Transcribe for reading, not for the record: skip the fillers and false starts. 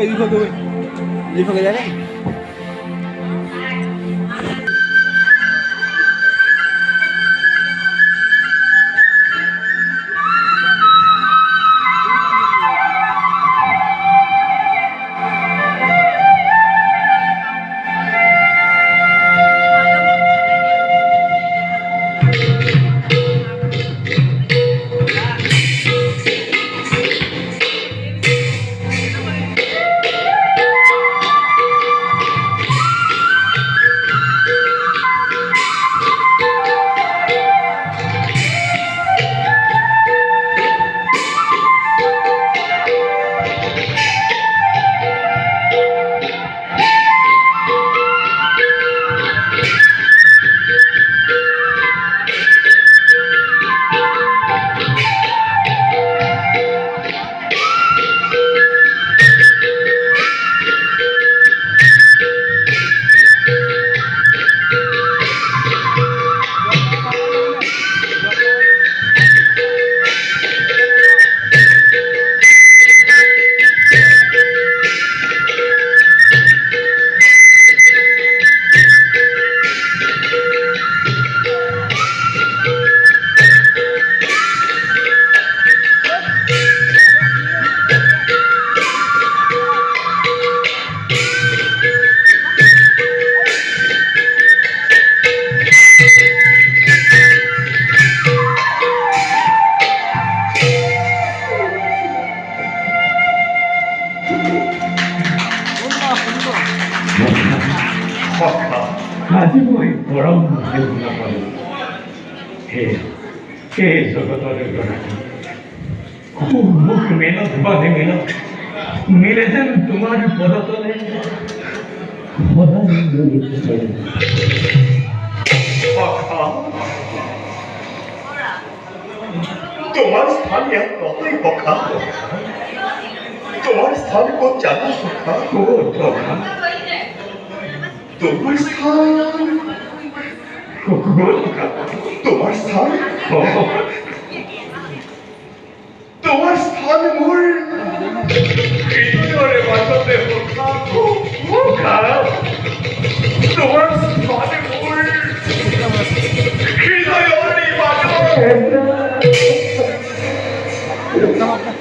dipake jalan. 가지고의 보람 되구나 해 জগতরে খুব মুখ মেহনত বাদে মেহনত মিলেছেন তোমার পদতলে তোমার স্থান কতই পখা তোমার স্থান কোন জানা পখা তোমার স্থান তোমার স্থান তোমার স্থান মোর হৃদয়ের মাঝতে তোমার স্থান মোর হৃদয়ের মাঝে